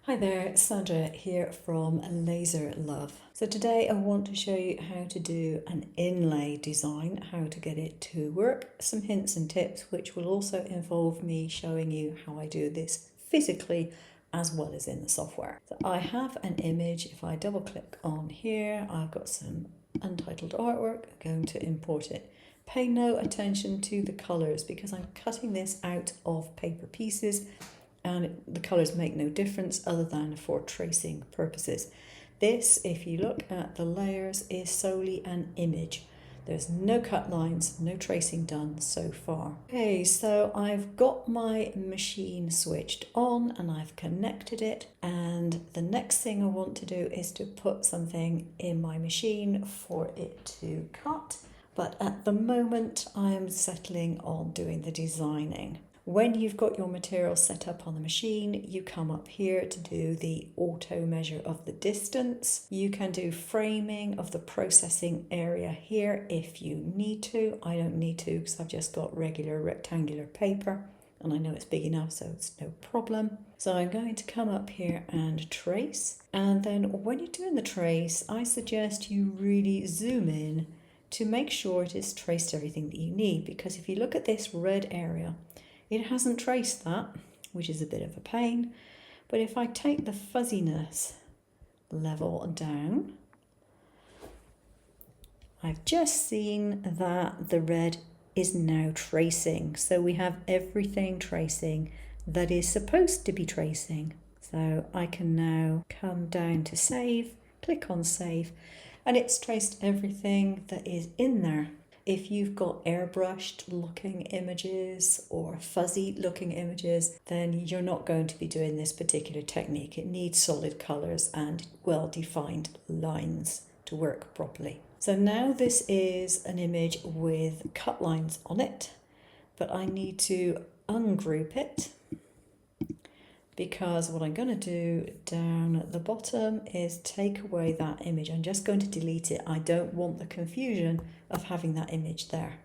Hi there, Sandra here from Laser Love. So today I want to show you how to do an inlay design, how to get it to work, some hints and tips which will also involve me showing you how I do this physically as well as in the software. So I have an image. If I double click on here, I've got some untitled artwork. I'm going to import it. Pay no attention to the colours because I'm cutting this out of paper pieces and the colours make no difference other than for tracing purposes. This, if you look at the layers, is solely an image. There's no cut lines, no tracing done so far. Okay, so I've got my machine switched on and I've connected it, and the next thing I want to do is to put something in my machine for it to cut. But at the moment I am settling on doing the designing. When you've got your material set up on the machine, you come up here to do the auto measure of the distance. You can do framing of the processing area here if you need to. I don't need to because I've just got regular rectangular paper and I know it's big enough, so it's no problem. So I'm going to come up here and trace. And then when you're doing the trace, I suggest you really zoom in to make sure it has traced everything that you need, because if you look at this red area, it hasn't traced that, which is a bit of a pain. But if I take the fuzziness level down, I've just seen that the red is now tracing. So we have everything tracing that is supposed to be tracing. So I can now come down to save, click on save, and it's traced everything that is in there. If you've got airbrushed looking images or fuzzy looking images, then you're not going to be doing this particular technique. It needs solid colours and well-defined lines to work properly. So now this is an image with cut lines on it, but I need to ungroup it, because what I'm going to do down at the bottom is take away that image. I'm just going to delete it. I don't want the confusion of having that image there.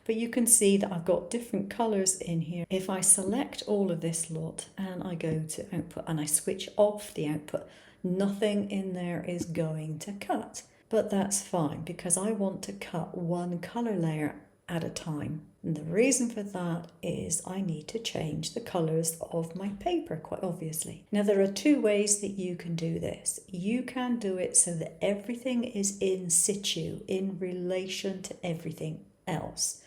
But you can see that I've got different colours in here. If I select all of this lot and I go to output and I switch off the output, nothing in there is going to cut. But that's fine because I want to cut one colour layer at a time. And the reason for that is I need to change the colours of my paper, quite obviously. Now there are two ways that you can do this. You can do it so that everything is in situ, in relation to everything else.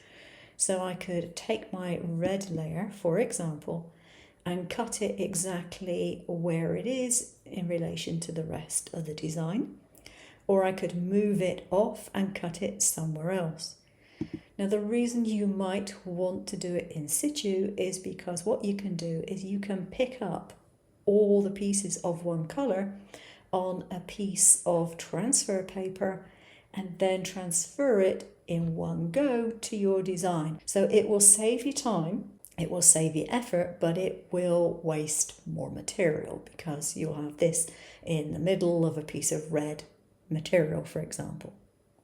So I could take my red layer, for example, and cut it exactly where it is in relation to the rest of the design. Or I could move it off and cut it somewhere else. Now the reason you might want to do it in situ is because what you can do is you can pick up all the pieces of one colour on a piece of transfer paper and then transfer it in one go to your design. So it will save you time, it will save you effort, but it will waste more material because you'll have this in the middle of a piece of red material, for example.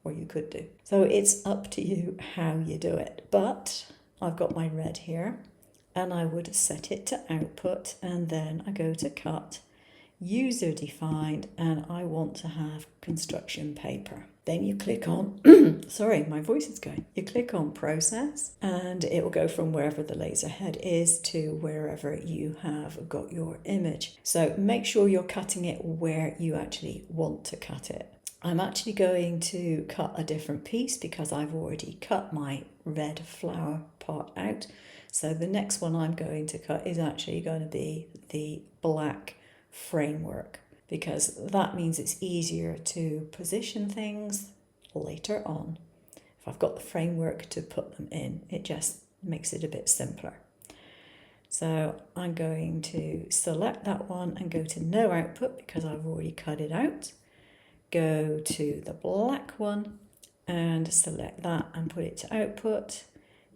Or you could do. So it's up to you how you do it. But I've got my red here and I would set it to output and then I go to cut, user defined, and I want to have construction paper. Then you click on, sorry, my voice is going. You click on process and it will go from wherever the laser head is to wherever you have got your image. So make sure you're cutting it where you actually want to cut it. I'm actually going to cut a different piece because I've already cut my red flower part out. So the next one I'm going to cut is actually going to be the black framework, because that means it's easier to position things later on. If I've got the framework to put them in, it just makes it a bit simpler. So I'm going to select that one and go to no output because I've already cut it out. Go to the black one and select that and put it to output,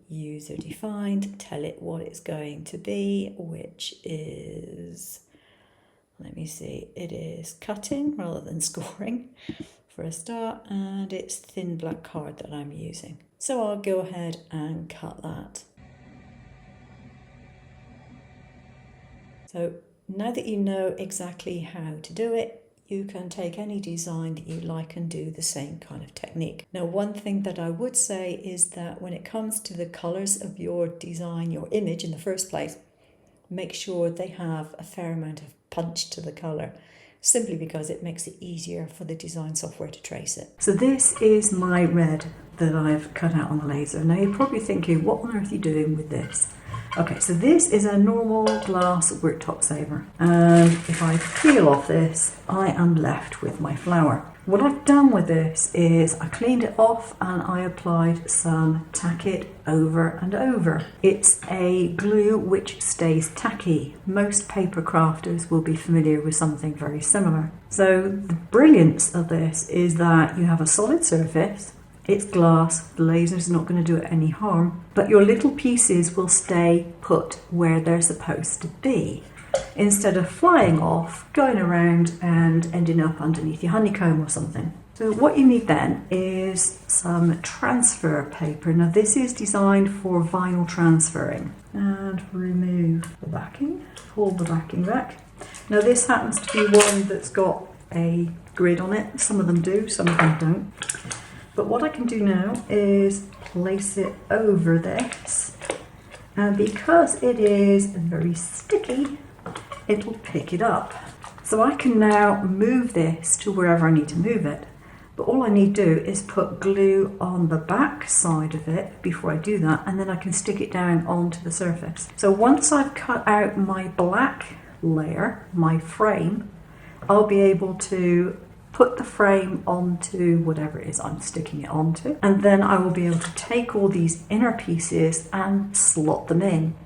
user defined, tell it what it's going to be, which is, let me see, it is cutting rather than scoring for a start, and it's thin black card that I'm using. So I'll go ahead and cut that. So Now that you know exactly how to do it, you can take any design that you like and do the same kind of technique. Now, one thing that I would say is that when it comes to the colours of your design, your image in the first place, make sure they have a fair amount of punch to the colour, simply because it makes it easier for the design software to trace it. So this is my red that I've cut out on the laser. Now you're probably thinking, what on earth are you doing with this? Okay, so this is a normal glass worktop saver, and if I peel off this, I am left with my flower. What I've done with this is I cleaned it off and I applied some Tack It over and over. It's a glue which stays tacky. Most paper crafters will be familiar with something very similar. So the brilliance of this is that you have a solid surface. It's glass, the laser's not going to do it any harm, but your little pieces will stay put where they're supposed to be, instead of flying off, going around and ending up underneath your honeycomb or something. So what you need then is some transfer paper. Now this is designed for vinyl transferring. And remove the backing, pull the backing back. Now this happens to be one that's got a grid on it. Some of them do, some of them don't. But what I can do now is place it over this, and because it is very sticky, it'll pick it up. So I can now move this to wherever I need to move it, but all I need to do is put glue on the back side of it before I do that, and then I can stick it down onto the surface. So once I've cut out my black layer, my frame, I'll be able to put the frame onto whatever it is I'm sticking it onto, and then I will be able to take all these inner pieces and slot them in.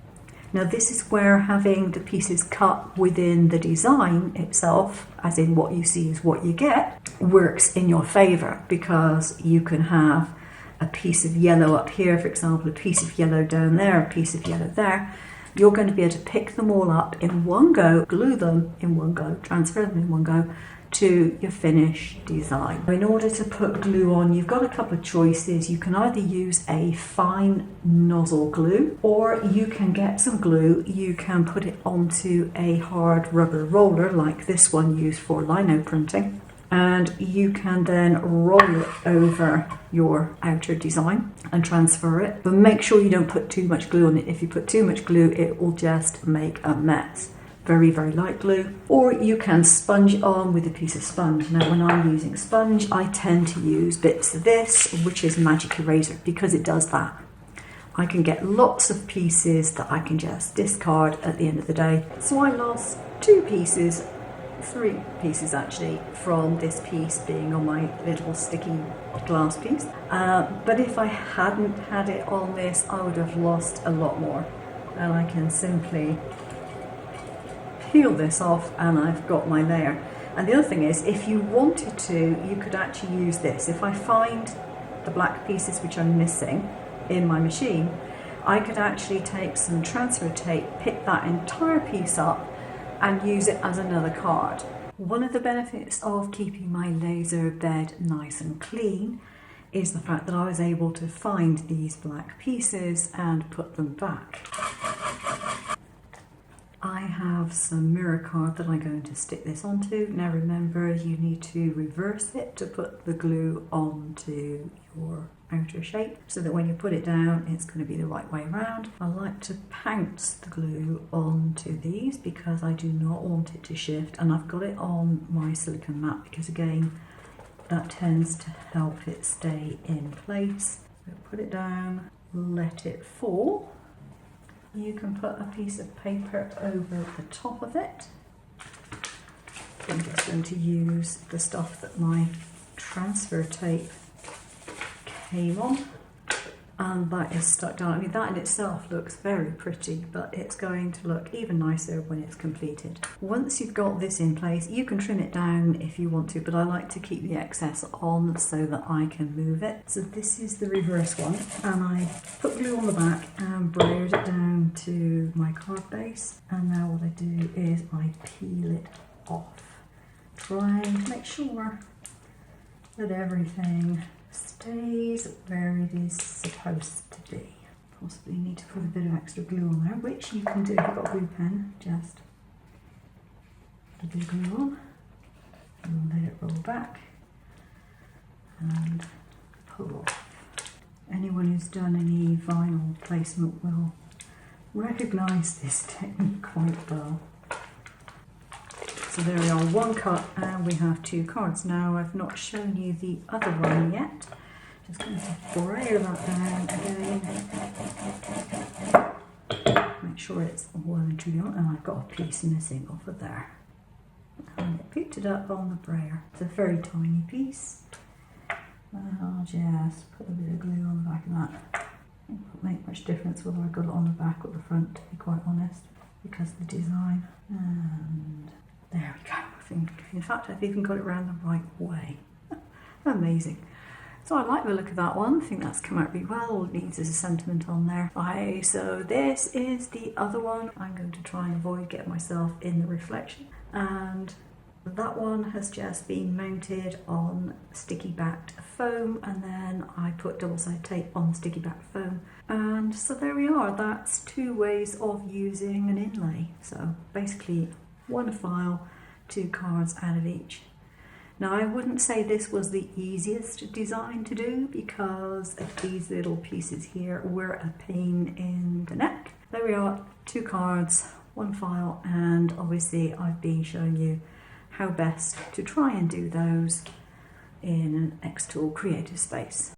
Now this is where having the pieces cut within the design itself, as in what you see is what you get, works in your favour, because you can have a piece of yellow up here, for example, a piece of yellow down there, a piece of yellow there. You're going to be able to pick them all up in one go, glue them in one go, transfer them in one go, to your finished design. In order to put glue on, you've got a couple of choices. You can either use a fine nozzle glue, or you can get some glue, you can put it onto a hard rubber roller like this one used for lino printing, and you can then roll it over your outer design and transfer it. But make sure you don't put too much glue on it. If you put too much glue, it will just make a mess. Very, very light glue, or you can sponge on with a piece of sponge. Now when I'm using sponge, I tend to use bits of this, which is Magic Eraser, because it does that. I can get lots of pieces that I can just discard at the end of the day. So I lost 3 pieces actually, from this piece being on my little sticky glass piece. But if I hadn't had it on this, I would have lost a lot more. And I can simply peel this off and I've got my layer. And the other thing is, if you wanted to, you could actually use this. If I find the black pieces which I'm missing in my machine, I could actually take some transfer tape, pick that entire piece up and use it as another card. One of the benefits of keeping my laser bed nice and clean is the fact that I was able to find these black pieces and put them back. I have some mirror card that I'm going to stick this onto. Now remember, you need to reverse it to put the glue onto your outer shape, so that when you put it down, it's going to be the right way around. I like to pounce the glue onto these because I do not want it to shift, and I've got it on my silicone mat because again, that tends to help it stay in place. So put it down, let it fall. You can put a piece of paper over the top of it. I'm just going to use the stuff that my transfer tape came on, and that is stuck down. I mean, that in itself looks very pretty, but it's going to look even nicer when it's completed. Once you've got this in place, you can trim it down if you want to, but I like to keep the excess on so that I can move it. So this is the reverse one, and I put glue on the back and braided it down to my card base, and now what I do is I peel it off, trying to make sure that everything stays where it is supposed to be. Possibly need to put a bit of extra glue on there, which you can do if you've got a glue pen. Just the blue glue on and let it roll back and pull off. Anyone who's done any vinyl placement will recognise this technique quite well. So there we are, one cut and we have 2 cards. Now I've not shown you the other one yet. Just going to brayer that down again. Make sure it's well and truly on, and I've got a piece missing off of there. And I picked it up on the brayer. It's a very tiny piece. And I'll just put a bit of glue on the back of that. It won't make much difference whether I got it on the back or the front, to be quite honest, because of the design. And there we go. I think, in fact, I've even got it around the right way. Amazing. So I like the look of that one. I think that's come out really well. All it needs is a sentiment on there. Okay, so this is the other one. I'm going to try and avoid getting myself in the reflection. And that one has just been mounted on sticky backed foam, and then I put double-sided tape on the sticky backed foam. And so there we are. That's 2 ways of using an inlay. So basically 1 file, 2 cards out of each. Now I wouldn't say this was the easiest design to do because of these little pieces here were a pain in the neck. There we are, 2 cards, 1 file, and obviously I've been showing you how best to try and do those in an Xtool creative space.